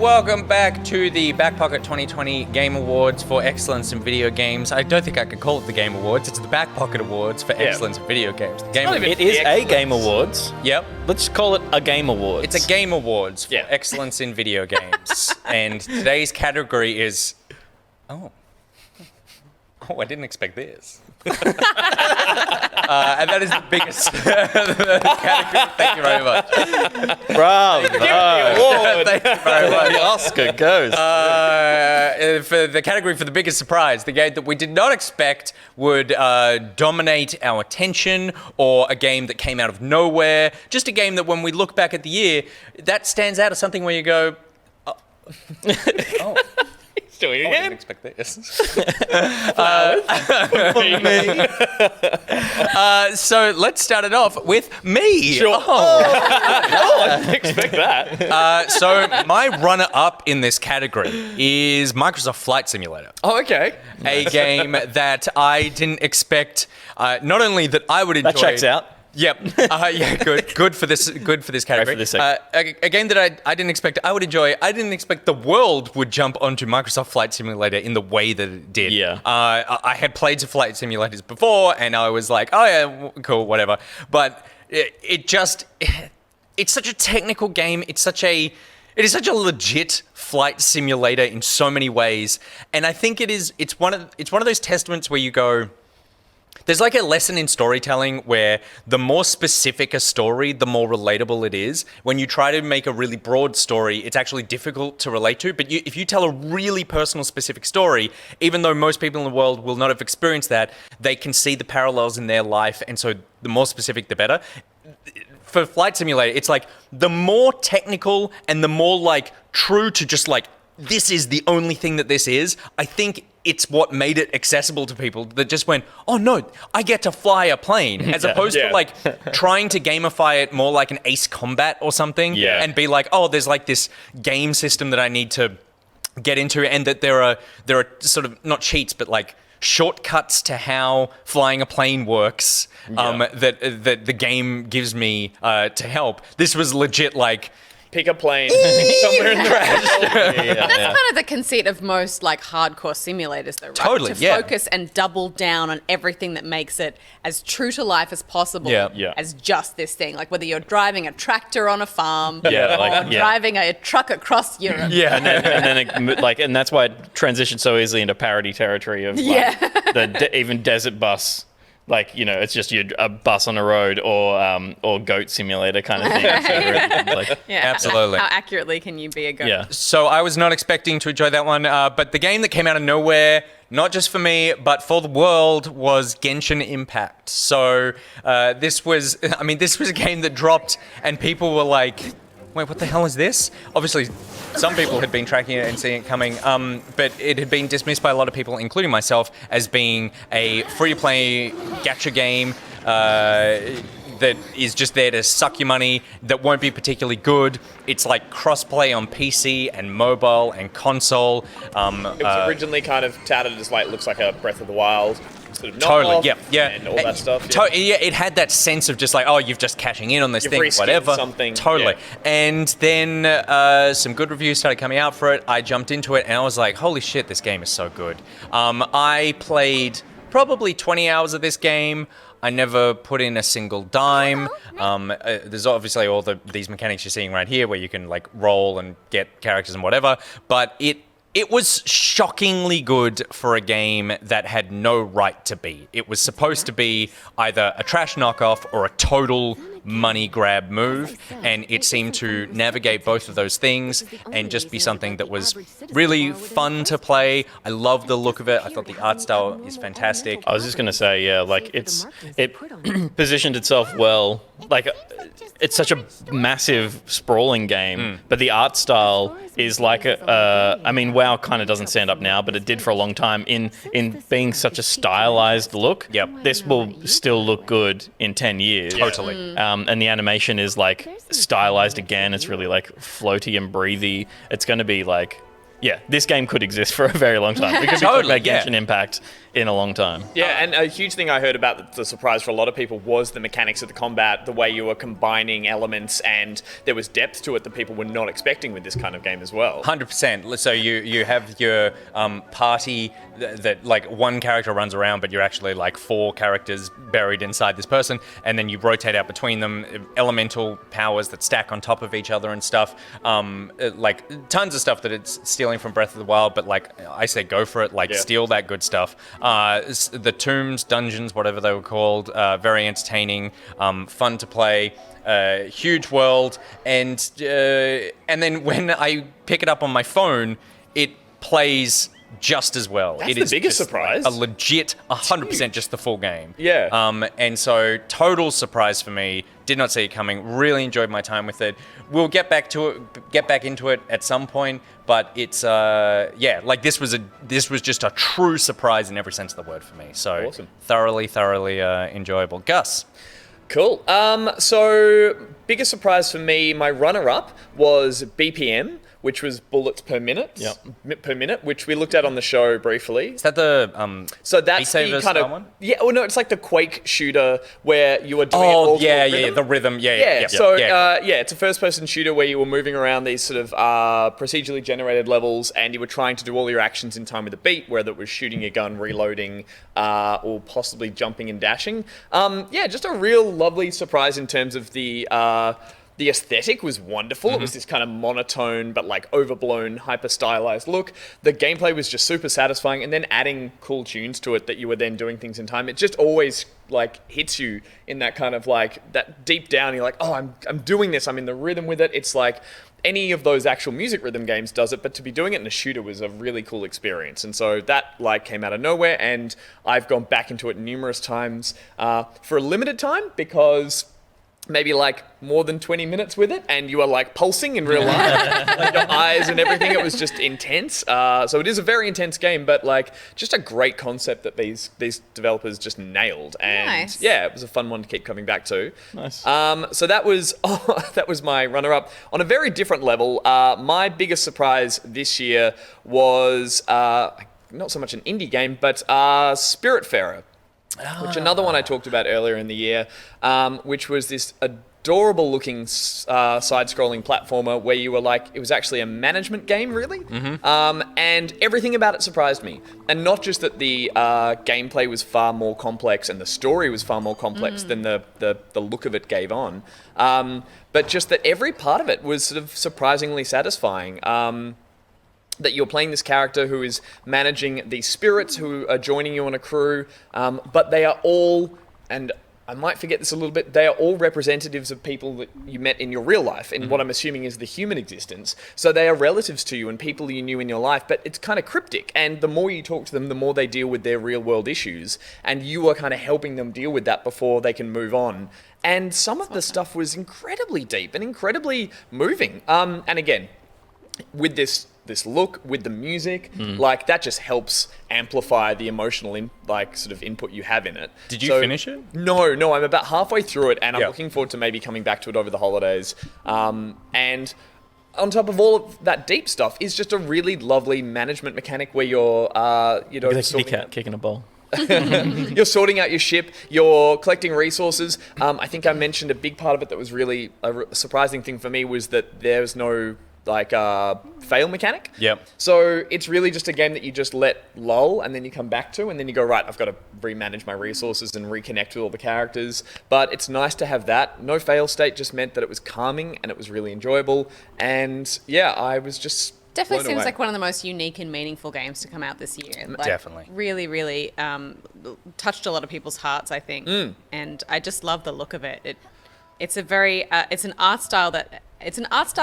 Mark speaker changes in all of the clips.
Speaker 1: welcome back to the Back Pocket 2020 Game Awards for Excellence in Video Games. I don't think I could call it the Game Awards. It's the Back Pocket Awards for Excellence in Video Games.
Speaker 2: It is a Game Awards.
Speaker 1: Yep.
Speaker 2: Let's call it a Game Awards.
Speaker 1: It's a Game Awards for Excellence in Video Games. And today's category is... Oh, I didn't expect this. And that is the biggest category. Thank you very much.
Speaker 2: Bravo.
Speaker 1: Thank you very much.
Speaker 2: The Oscar goes.
Speaker 1: For the category for the biggest surprise, the game that we did not expect would dominate our attention, or a game that came out of nowhere. Just a game that when we look back at the year, that stands out as something where you go, oh.
Speaker 2: Doing
Speaker 1: I didn't expect this. So let's start it off with me.
Speaker 2: Sure. I didn't expect that.
Speaker 1: So my runner-up in this category is Microsoft Flight Simulator.
Speaker 2: Oh, okay.
Speaker 1: A game that I didn't expect. Not only that I would enjoy.
Speaker 2: That checks out.
Speaker 1: Yep. Good for this. Good for this category.
Speaker 2: Right for this
Speaker 1: a game that I didn't expect. I would enjoy. I didn't expect the world would jump onto Microsoft Flight Simulator in the way that it did.
Speaker 2: Yeah.
Speaker 1: I had played flight simulators before, and I was like, oh yeah, cool, whatever. But it's such a technical game. It is such a legit flight simulator in so many ways, and I think it's one of those testaments where you go. There's like a lesson in storytelling where the more specific a story, the more relatable it is. When you try to make a really broad story, it's actually difficult to relate to. But if you tell a really personal, specific story, even though most people in the world will not have experienced that, they can see the parallels in their life. And so the more specific, the better. For Flight Simulator, it's like the more technical and the more like true to just like, this is the only thing that this is, I think it's what made it accessible to people that just went, oh no, I get to fly a plane, as opposed to like trying to gamify it more like an Ace Combat or something, and be like, oh, there's like this game system that I need to get into, and that there are sort of not cheats, but like shortcuts to how flying a plane works, that the game gives me to help. This was legit like,
Speaker 3: pick a plane somewhere in the trash.
Speaker 4: That's kind of the conceit of most like hardcore simulators, though, right?
Speaker 1: Totally,
Speaker 4: to focus and double down on everything that makes it as true to life as possible, as just this thing. Like whether you're driving a tractor on a farm, or driving a truck across Europe.
Speaker 2: And that's why it transitioned so easily into parody territory of like, even desert bus. Like, you know, it's just a bus on a road or goat simulator kind of thing.
Speaker 1: Absolutely.
Speaker 4: How accurately can you be a goat?
Speaker 2: Yeah.
Speaker 1: So I was not expecting to enjoy that one, but the game that came out of nowhere, not just for me, but for the world, was Genshin Impact. So this was a game that dropped and people were like, wait, what the hell is this? Obviously, some people had been tracking it and seeing it coming, but it had been dismissed by a lot of people, including myself, as being a free-to-play gacha game that is just there to suck your money, that won't be particularly good. It's like cross-play on PC and mobile and console.
Speaker 3: It was originally kind of touted as like, looks like a Breath of the Wild. Sort of
Speaker 1: Totally,
Speaker 3: and all that stuff.
Speaker 1: It had that sense of just like, oh, you're just cashing in on this thing, whatever.
Speaker 3: Something.
Speaker 1: Totally. And then some good reviews started coming out for it. I jumped into it and I was like, holy shit, this game is so good. I played probably 20 hours of this game. I never put in a single dime. There's obviously all these mechanics you're seeing right here where you can like roll and get characters and whatever, but it was shockingly good for a game that had no right to be. It was supposed to be either a trash knockoff or a total money grab move, and it seemed to navigate both of those things and just be something that was really fun to play. I love the look of it. I thought the art style is fantastic.
Speaker 2: I was just going to say, like it positioned itself well. Like it's such a massive sprawling game, but the art style is like I mean, WoW kind of doesn't stand up now, but it did for a long time in being such a stylized look.
Speaker 1: Yep.
Speaker 2: This will still look good in 10 years.
Speaker 1: Totally.
Speaker 2: And the animation is like stylized again. It's really like floaty and breathy. It's going to be like Yeah, this game could exist for a very long time. We could be talking about Genshin Impact in a long time.
Speaker 3: Yeah, and a huge thing I heard about the surprise for a lot of people was the mechanics of the combat, the way you were combining elements, and there was depth to it that people were not expecting with this kind of game as well.
Speaker 1: 100%. So you have your party that like one character runs around, but you're actually like 4 characters buried inside this person, and then you rotate out between them, elemental powers that stack on top of each other and stuff. Like tons of stuff that it's stealing from Breath of the Wild, but like I say, go for it. Like steal that good stuff. The tombs, dungeons, whatever they were called, very entertaining, fun to play. Huge world, and then when I pick it up on my phone, it plays just as well.
Speaker 3: That's
Speaker 1: it
Speaker 3: the
Speaker 1: is
Speaker 3: biggest
Speaker 1: just
Speaker 3: surprise.
Speaker 1: a legit 100% just the full game.
Speaker 3: Yeah.
Speaker 1: And so total surprise for me. Did not see it coming. Really enjoyed my time with it. We'll get back into it at some point. But it's like this was just a true surprise in every sense of the word for me. So
Speaker 3: awesome.
Speaker 1: thoroughly enjoyable. Gus.
Speaker 3: Cool. So biggest surprise for me, my runner-up was BPM, which was bullets per minute. Per minute, which we looked at on the show briefly.
Speaker 1: Is that the
Speaker 3: So that's the kind of
Speaker 1: one?
Speaker 3: Yeah. Well, no, it's like the Quake shooter where you were doing it all
Speaker 1: the rhythm.
Speaker 3: It's a first-person shooter where you were moving around these sort of procedurally generated levels, and you were trying to do all your actions in time with a beat, whether it was shooting your gun, reloading, or possibly jumping and dashing. Just a real lovely surprise in terms of the aesthetic was wonderful. It was this kind of monotone but like overblown, hyper stylized look. The gameplay was just super satisfying, and then adding cool tunes to it that you were then doing things in time. It just always like hits you in that kind of like that deep down. You're like, oh, I'm doing this. I'm in the rhythm with it. It's like any of those actual music rhythm games does it, but to be doing it in a shooter was a really cool experience. And so that like came out of nowhere, and I've gone back into it numerous times for a limited time because maybe like more than 20 minutes with it, and you are like pulsing in real life, like your eyes and everything. It was just intense. So it is a very intense game, but like just a great concept that these developers just nailed. And yeah, it was a fun one to keep coming back to.
Speaker 2: Nice.
Speaker 3: So that was my runner-up. On a very different level, my biggest surprise this year was not so much an indie game, but Spiritfarer. Which another one I talked about earlier in the year, which was this adorable looking side-scrolling platformer where you were like, it was actually a management game, really. And everything about it surprised me. And not just that the gameplay was far more complex and the story was far more complex than the look of it gave on, but just that every part of it was sort of surprisingly satisfying. That you're playing this character who is managing these spirits who are joining you on a crew, but they are all, and I might forget this a little bit, they are all representatives of people that you met in your real life, in what I'm assuming is the human existence. So they are relatives to you and people you knew in your life, but it's kind of cryptic. And the more you talk to them, the more they deal with their real world issues. And you are kind of helping them deal with that before they can move on. And some of the stuff was incredibly deep and incredibly moving. And again, with this look, with the music, like that just helps amplify the emotional sort of input you have in it.
Speaker 1: Did you finish it?
Speaker 3: No, I'm about halfway through it, and I'm looking forward to maybe coming back to it over the holidays. And on top of all of that deep stuff is just a really lovely management mechanic where you're
Speaker 2: kicking a ball.
Speaker 3: You're sorting out your ship, you're collecting resources. I think I mentioned a big part of it that was really a surprising thing for me was that there's no fail mechanic.
Speaker 1: Yep.
Speaker 3: So it's really just a game that you just let lull and then you come back to, and then you go, right, I've got to remanage my resources and reconnect with all the characters. But it's nice to have that. No fail state just meant that it was calming and it was really enjoyable. And yeah, I was just
Speaker 4: definitely seems
Speaker 3: away.
Speaker 4: like one of the most unique and meaningful games to come out this year. Like,
Speaker 1: definitely.
Speaker 4: Really touched a lot of people's hearts, I think. And I just love the look of it. It's a very, it's an art style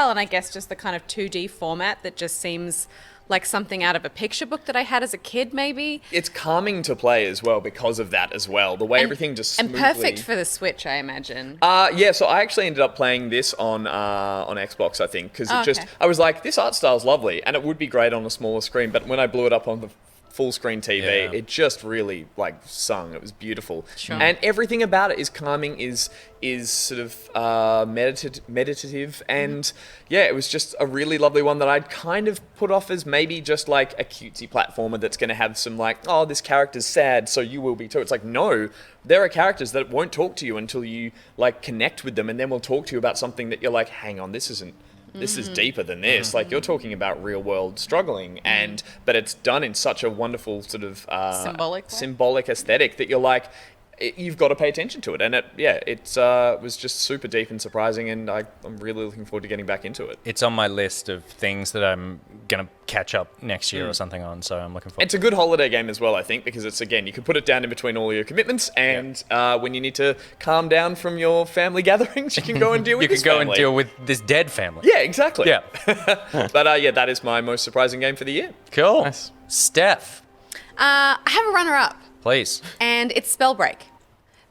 Speaker 4: and I guess just the kind of 2D format that just seems like something out of a picture book that I had as a kid, maybe.
Speaker 3: It's calming to play as well because of that as well. The way everything just smoothly...
Speaker 4: And perfect for the Switch, I imagine.
Speaker 3: So I actually ended up playing this on Xbox, I think, because I was like, this art style's lovely, and it would be great on a smaller screen, but when I blew it up on the full screen TV.
Speaker 1: Yeah.
Speaker 3: It just really like sung. It was beautiful.
Speaker 4: Sure.
Speaker 3: And everything about it is calming, is sort of meditative, and yeah, it was just a really lovely one that I'd kind of put off as maybe just like a cutesy platformer that's going to have some like, oh, this character's sad, so you will be too. It's like, no, there are characters that won't talk to you until you like connect with them, and then will talk to you about something that you're like, hang on, this is deeper than this. Like, you're talking about real world struggling, but it's done in such a wonderful sort of symbolic aesthetic that you're like, you've got to pay attention to it. And it was just super deep and surprising, and I'm really looking forward to getting back into it.
Speaker 1: It's on my list of things that I'm going to catch up next year or something on, so I'm looking forward.
Speaker 3: It's a good holiday game as well, I think, because it's, again, you can put it down in between all your commitments, and when you need to calm down from your family gatherings, you can go and deal with
Speaker 1: You
Speaker 3: this
Speaker 1: can go
Speaker 3: family.
Speaker 1: and deal with this dead family.
Speaker 3: Yeah, exactly.
Speaker 1: Yeah.
Speaker 3: But yeah, that is my most surprising game for the year.
Speaker 1: Cool.
Speaker 2: Nice.
Speaker 1: Steph,
Speaker 4: I have a runner-up,
Speaker 1: please.
Speaker 4: and it's Spellbreak.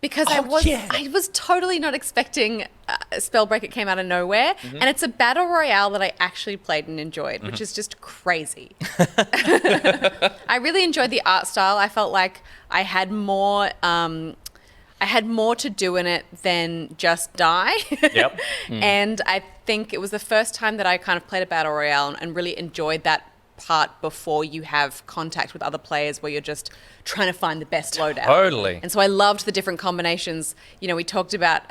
Speaker 4: Because I was totally not expecting Spellbreak. It came out of nowhere. And it's a battle royale that I actually played and enjoyed, which is just crazy. I really enjoyed the art style. I felt like I had more to do in it than just die.
Speaker 1: Yep.
Speaker 4: And I think it was the first time that I kind of played a battle royale and really enjoyed that part before you have contact with other players, where you're just trying to find the best loadout.
Speaker 1: Totally.
Speaker 4: And so I loved the different combinations. You know, we talked about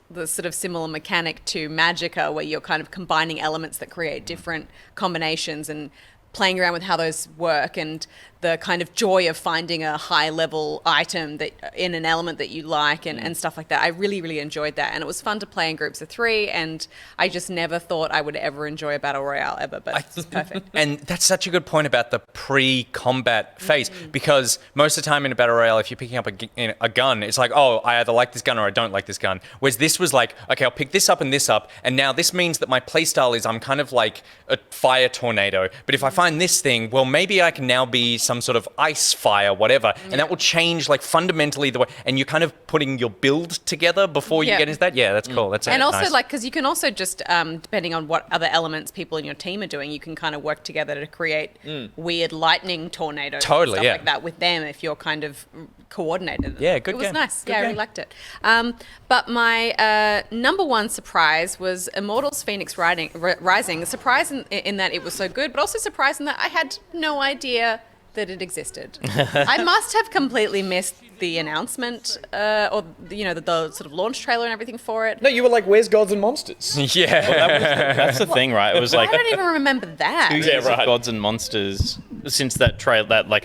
Speaker 4: the sort of similar mechanic to Magicka, where you're kind of combining elements that create different combinations and playing around with how those work, and the kind of joy of finding a high level item that in an element that you like, and stuff like that. I really, really enjoyed that. And it was fun to play in groups of 3, and I just never thought I would ever enjoy a battle royale ever, but it's perfect.
Speaker 1: And that's such a good point about the pre-combat phase, because most of the time in a battle royale, if you're picking up a gun, it's like, oh, I either like this gun or I don't like this gun. Whereas this was like, okay, I'll pick this up, and now this means that my playstyle is I'm kind of like a fire tornado. But if I find this thing, well, maybe I can now be some sort of ice fire, whatever, and that will change like fundamentally the way, and you're kind of putting your build together before you get into that. Yeah, that's cool. That's
Speaker 4: and also
Speaker 1: nice.
Speaker 4: like, because you can also just depending on what other elements people in your team are doing, you can kind of work together to create weird lightning tornadoes,
Speaker 1: Totally,
Speaker 4: and stuff
Speaker 1: yeah.
Speaker 4: like that with them if you're kind of coordinated.
Speaker 1: Yeah, good
Speaker 4: It was
Speaker 1: game.
Speaker 4: nice.
Speaker 1: Good
Speaker 4: I
Speaker 1: game.
Speaker 4: really liked it. But my number one surprise was Immortals Fenyx Rising. Surprise in that it was so good, but also surprise in that I had no idea that it existed. I must have completely missed the announcement, or the sort of launch trailer and everything for it.
Speaker 3: No, you were like, where's Gods and Monsters?
Speaker 1: Yeah.
Speaker 2: That's the thing, right? It was like
Speaker 4: I don't even remember that.
Speaker 2: 2 years of Gods and Monsters since that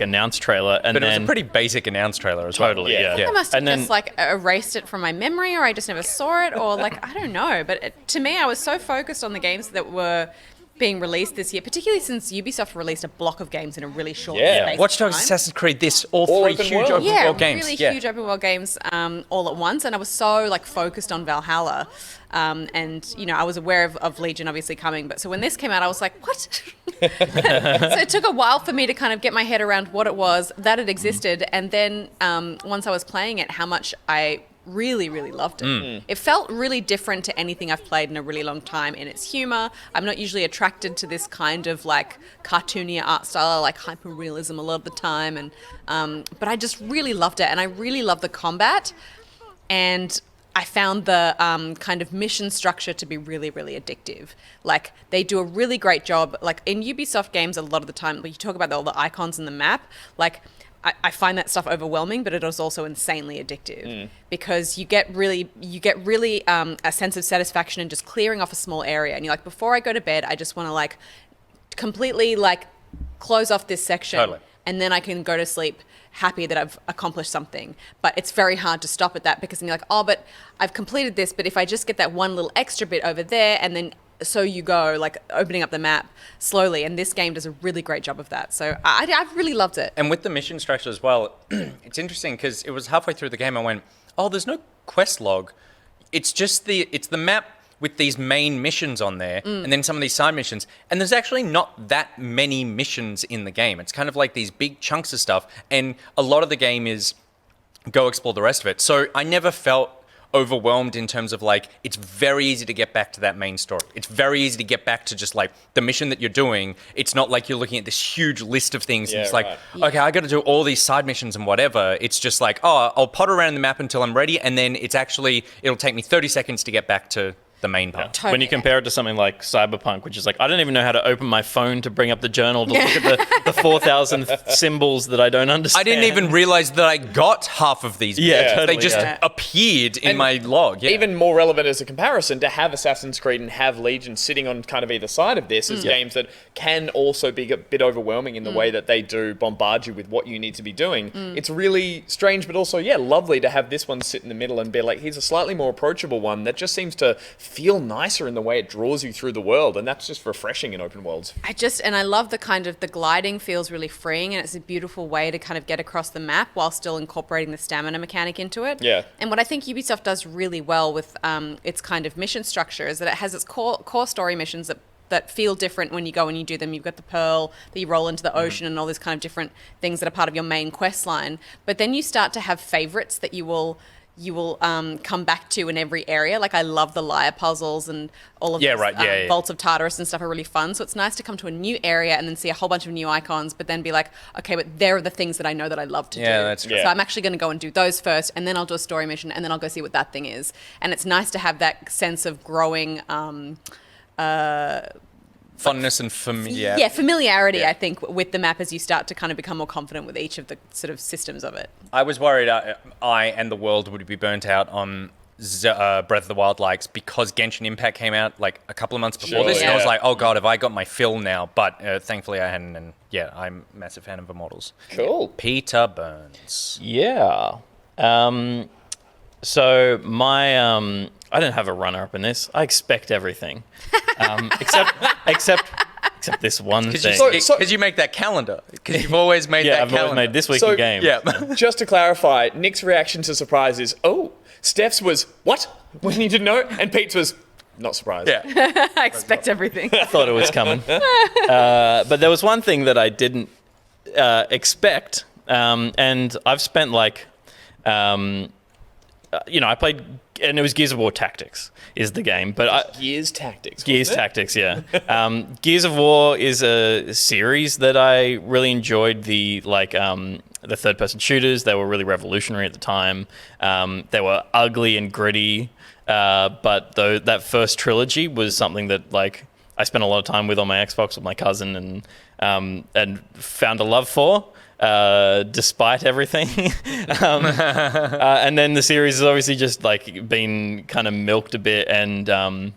Speaker 2: announced trailer, and
Speaker 1: But it
Speaker 2: then
Speaker 1: was a pretty basic announced trailer as well.
Speaker 2: totally,
Speaker 3: Yeah.
Speaker 2: yeah.
Speaker 4: I must have
Speaker 2: And then
Speaker 4: just like erased it from my memory, or I just never saw it, or like, I don't know. But to me, I was so focused on the games that were being released this year, particularly since Ubisoft released a block of games in a really short space
Speaker 1: Watch
Speaker 4: of
Speaker 1: Dogs,
Speaker 4: time.
Speaker 1: Assassin's Creed, all
Speaker 3: All
Speaker 1: 3
Speaker 3: open
Speaker 1: huge
Speaker 3: world.
Speaker 1: open world games.
Speaker 4: Really huge open world games all at once, and I was so like focused on Valhalla, and I was aware of Legion obviously coming, but so when this came out, I was like, what? So it took a while for me to kind of get my head around what it was, that it existed, and then once I was playing it, how much I really, really loved it. It felt really different to anything I've played in a really long time in its humor. I'm not usually attracted to this kind of like cartoony art style. I like hyper-realism a lot of the time, and but I just really loved it, and I really loved the combat, and I found the kind of mission structure to be really, really addictive. Like, they do a really great job. Like, in Ubisoft games, a lot of the time, when you talk about all the icons in the map, like, I find that stuff overwhelming, but it is also insanely addictive because you get really a sense of satisfaction in just clearing off a small area. And you're like, before I go to bed, I just want to like completely like close off this section.
Speaker 1: Totally.
Speaker 4: And then I can go to sleep happy that I've accomplished something. But it's very hard to stop at that because then you're like, oh, but I've completed this. But if I just get that one little extra bit over there, and then so you go, like opening up the map slowly. And this game does a really great job of that. So I really loved it.
Speaker 1: And with the mission structure as well, it's interesting because it was halfway through the game I went, oh, there's no quest log. It's just the map with these main missions on there, and then some of these side missions. And there's actually not that many missions in the game. It's kind of like these big chunks of stuff, and a lot of the game is go explore the rest of it. So I never felt overwhelmed in terms of like it's very easy to get back to that main story. It's very easy to get back to just like the mission that you're doing. It's not like you're looking at this huge list of things and it's like, okay, I got to do all these side missions and whatever. It's just like, oh, I'll potter around the map until I'm ready, and then it'll take me 30 seconds to get back to the main part.
Speaker 4: Totally.
Speaker 2: When you compare it to something like Cyberpunk, which is like, I don't even know how to open my phone to bring up the journal to look at the 4,000 symbols that I don't understand.
Speaker 1: I didn't even realize that I got half of these.
Speaker 2: Totally,
Speaker 1: they just appeared in my log. Yeah.
Speaker 3: Even more relevant as a comparison, to have Assassin's Creed and have Legion sitting on kind of either side of this as games that can also be a bit overwhelming in the way that they do bombard you with what you need to be doing. It's really strange, but also, lovely to have this one sit in the middle and be like, here's a slightly more approachable one that just seems to feel nicer in the way it draws you through the world, and that's just refreshing in open worlds.
Speaker 4: I love the kind of the gliding feels really freeing, and it's a beautiful way to kind of get across the map while still incorporating the stamina mechanic into it.
Speaker 3: Yeah.
Speaker 4: And what I think Ubisoft does really well with its kind of mission structure is that it has its core story missions that feel different when you go and you do them. You've got the pearl that you roll into the ocean and all these kind of different things that are part of your main quest line. But then you start to have favorites that you will come back to in every area. Like I love the liar puzzles and all of those Vaults of Tartarus and stuff are really fun. So it's nice to come to a new area and then see a whole bunch of new icons, but then be like, okay, but there are the things that I know that I love to do.
Speaker 1: That's true.
Speaker 4: So I'm actually going to go and do those first, and then I'll do a story mission, and then I'll go see what that thing is. And it's nice to have that sense of growing
Speaker 1: fondness and familiarity.
Speaker 4: Yeah, familiarity, I think, with the map as you start to kind of become more confident with each of the sort of systems of it.
Speaker 1: I was worried I and the world would be burnt out on Breath of the Wild likes because Genshin Impact came out like a couple of months before this, and I was like, oh god, have I got my fill now? But thankfully I hadn't, and I'm a massive fan of Immortals.
Speaker 3: Cool.
Speaker 1: Peter Burns.
Speaker 2: Yeah. So my I don't have a runner-up in this. I expect everything, except this one thing.
Speaker 1: Because you make that calendar. Because you've always made that
Speaker 2: I've
Speaker 1: calendar.
Speaker 2: always made this week in games.
Speaker 1: Yeah.
Speaker 3: Just to clarify, Nick's reaction to surprise is, oh, Steph's was, what? We need to know, and Pete's was, not surprised.
Speaker 1: Yeah.
Speaker 4: I expect everything.
Speaker 2: I thought it was coming. But there was one thing that I didn't expect, and I've spent like, I played, and it was Gears of War Tactics is the game, but
Speaker 3: Gears Tactics.
Speaker 2: Gears Tactics, yeah. Gears of War is a series that I really enjoyed. The third-person shooters, they were really revolutionary at the time. They were ugly and gritty, but that first trilogy was something that like I spent a lot of time with on my Xbox with my cousin and found a love for. Despite everything. And then the series has obviously just like been kind of milked a bit, and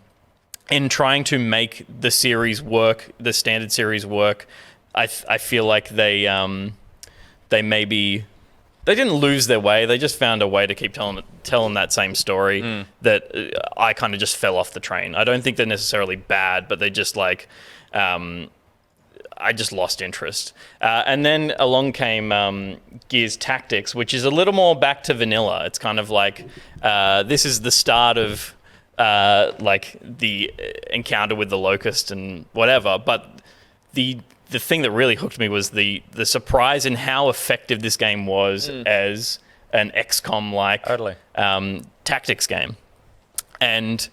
Speaker 2: in trying to make the series work, the standard series work, I feel like they didn't lose their way. They just found a way to keep telling that same story that I kind of just fell off the train. I don't think they're necessarily bad, but they just like I just lost interest. And then along came Gears Tactics, which is a little more back to vanilla. It's kind of like this is the start of like the encounter with the Locust and whatever. But the thing that really hooked me was the surprise in how effective this game was as an XCOM-like tactics game. And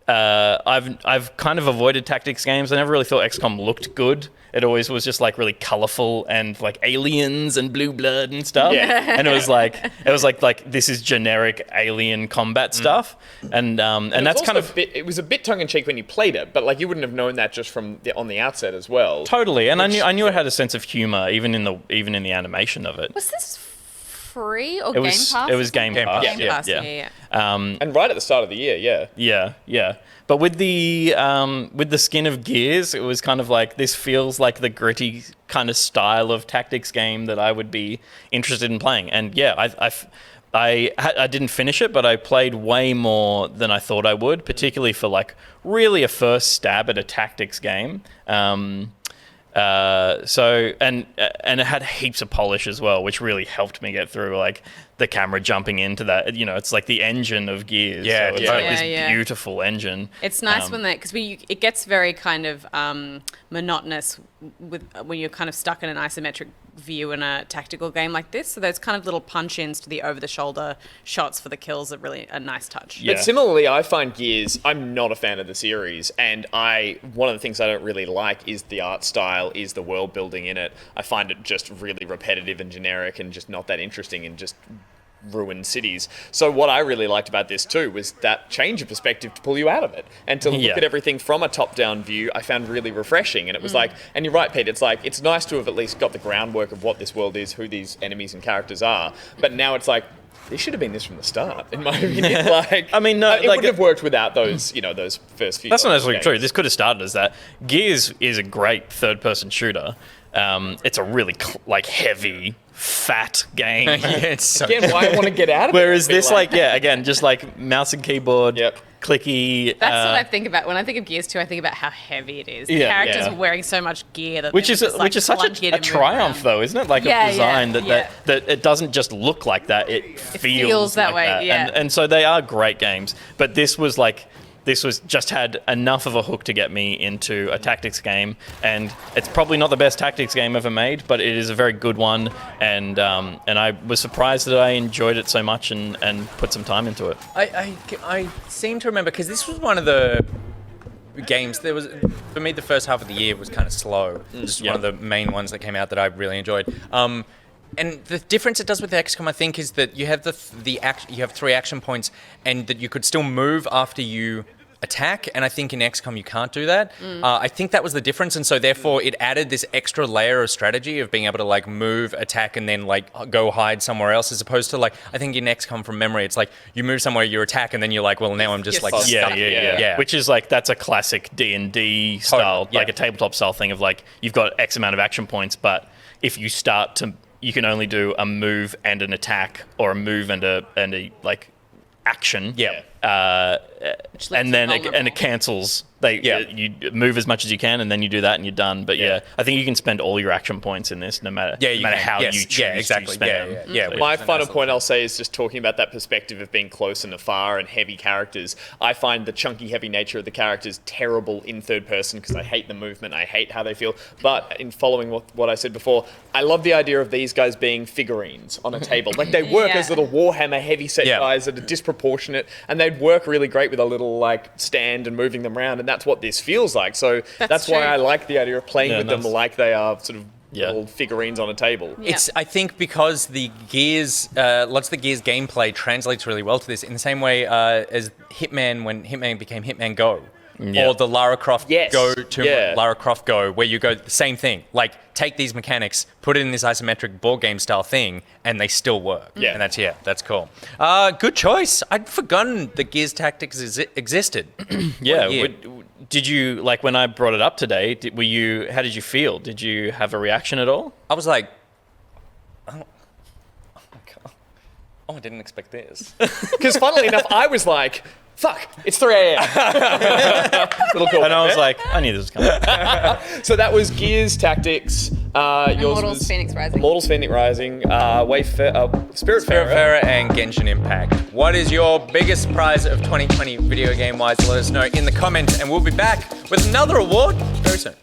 Speaker 2: I've kind of avoided tactics games. I never really thought XCOM looked good. It always was just like really colorful and like aliens and blue blood and stuff. Yeah. And it was like this is generic alien combat stuff. And that's kind of
Speaker 3: it was a bit tongue in cheek when you played it, but like you wouldn't have known that just from on the outset as well.
Speaker 2: Totally. And I knew it had a sense of humor even in the animation of it.
Speaker 4: Was this free or Game Pass?
Speaker 2: It was Game Pass.
Speaker 4: Game Pass. Yeah.
Speaker 3: And right at the start of the year,
Speaker 2: Yeah. But with the skin of Gears, it was kind of like, this feels like the gritty kind of style of tactics game that I would be interested in playing. And yeah, I didn't finish it, but I played way more than I thought I would, particularly for like really a first stab at a tactics game. So it had heaps of polish as well, which really helped me get through. Like the camera jumping into that. You know, it's like the engine of Gears.
Speaker 1: Yeah,
Speaker 2: so it's
Speaker 1: totally.
Speaker 2: like this
Speaker 4: Yeah.
Speaker 2: beautiful engine.
Speaker 4: It's nice when because it gets very kind of monotonous when you're kind of stuck in an isometric view in a tactical game like this. So those kind of little punch-ins to the over-the-shoulder shots for the kills are really a nice touch.
Speaker 2: Yeah.
Speaker 3: But similarly, I find Gears, I'm not a fan of the series, and one of the things I don't really like is the art style, is the world building in it. I find it just really repetitive and generic and just not that interesting and just ruined cities. So what I really liked about this too was that change of perspective to pull you out of it and to look at everything from a top-down view. I found really refreshing, and it was like, and you're right, Pete, it's like, it's nice to have at least got the groundwork of what this world is, who these enemies and characters are, but now it's like, this should have been this from the start, in my opinion. Like,
Speaker 2: I mean, no,
Speaker 3: it
Speaker 2: like,
Speaker 3: wouldn't have worked without those, those first few.
Speaker 2: That's not necessarily
Speaker 3: games.
Speaker 2: true. This could have started as that. Gears is a great third-person shooter. It's a really heavy, fat game.
Speaker 1: Yeah, it's so
Speaker 3: Again, why I want to get out of it.
Speaker 2: Whereas
Speaker 3: Bit
Speaker 2: this, again, just like mouse and keyboard,
Speaker 3: Yep.
Speaker 2: clicky.
Speaker 4: That's what I think about when I think of Gears 2. I think about how heavy it is. The
Speaker 2: Yeah,
Speaker 4: characters
Speaker 2: yeah.
Speaker 4: are wearing so much gear that
Speaker 2: Which is
Speaker 4: just, like,
Speaker 2: such
Speaker 4: clunky
Speaker 2: a
Speaker 4: to move
Speaker 2: triumph,
Speaker 4: around.
Speaker 2: though, isn't it? Like
Speaker 4: Yeah,
Speaker 2: a design
Speaker 4: yeah.
Speaker 2: that it doesn't just look like that; it
Speaker 4: feels that
Speaker 2: like
Speaker 4: way,
Speaker 2: that.
Speaker 4: yeah.
Speaker 2: And so they are great games, but this was just had enough of a hook to get me into a tactics game, and it's probably not the best tactics game ever made, but it is a very good one, and I was surprised that I enjoyed it so much and put some time into it.
Speaker 1: I seem to remember, because this was one of the games, for me, the first half of the year was kind of slow. Just one of the main ones that came out that I really enjoyed. And the difference it does with XCOM, I think, is that you have you have 3 action points, and that you could still move after you attack. And I think in XCOM you can't do that. I think that was the difference, and so therefore it added this extra layer of strategy of being able to move, attack, and then go hide somewhere else, as opposed to I think in XCOM from memory, it's you move somewhere, you attack, and then you're well, now I'm just
Speaker 4: You're
Speaker 1: stuck.
Speaker 2: Yeah. Which is that's a classic D&D style,
Speaker 1: yeah.
Speaker 2: a tabletop style thing of you've got X amount of action points, but if you start to, you can only do a move and an attack, or a move and a action.
Speaker 1: Yeah.
Speaker 4: Which leaves
Speaker 2: And
Speaker 4: you
Speaker 2: then
Speaker 4: vulnerable.
Speaker 2: it cancels. You move as much as you can, and then you do that, and you're done. But I think you can spend all your action points in this, no matter how you choose to spend them.
Speaker 1: Yeah.
Speaker 2: So-
Speaker 3: My final point I'll say is just talking about that perspective of being close and afar and heavy characters. I find the chunky, heavy nature of the characters terrible in third person because I hate the movement, I hate how they feel. But in following what I said before, I love the idea of these guys being figurines on a table. They work as little Warhammer heavy set guys that are disproportionate, and they'd work really great with a little stand and moving them around, and that's what this feels like. So that's why
Speaker 4: true.
Speaker 3: I like the idea of playing with them
Speaker 2: nice.
Speaker 3: like they are sort of
Speaker 2: Yeah.
Speaker 3: little figurines on a table.
Speaker 4: Yeah.
Speaker 1: It's, I think, because the Gears, lots of the Gears gameplay translates really well to this, in the same way as Hitman, when Hitman became Hitman Go.
Speaker 2: Yeah.
Speaker 1: Or the Lara Croft
Speaker 3: Yes.
Speaker 1: Go to
Speaker 3: Yeah.
Speaker 1: Lara Croft Go, where you go the same thing. Take these mechanics, put it in this isometric board game style thing, and they still work.
Speaker 3: Yeah.
Speaker 1: And that's cool. Good choice. I'd forgotten that Gears Tactics existed.
Speaker 2: Yeah.
Speaker 1: year.
Speaker 2: Did you, when I brought it up today, how did you feel? Did you have a reaction at all?
Speaker 1: I was like, oh my God. Oh, I didn't expect this.
Speaker 3: Because funnily enough, I was like, fuck, it's 3 a.m. Little call.
Speaker 2: And I was like, I knew this was coming.
Speaker 3: So that was Gears Tactics. Yours
Speaker 4: Immortals
Speaker 3: was
Speaker 4: Fenyx Rising.
Speaker 3: Immortals Fenyx Rising. Spiritfarer.
Speaker 1: Spiritfarer and Genshin Impact. What is your biggest surprise of 2020 video game wise? Let us know in the comments, and we'll be back with another award very soon.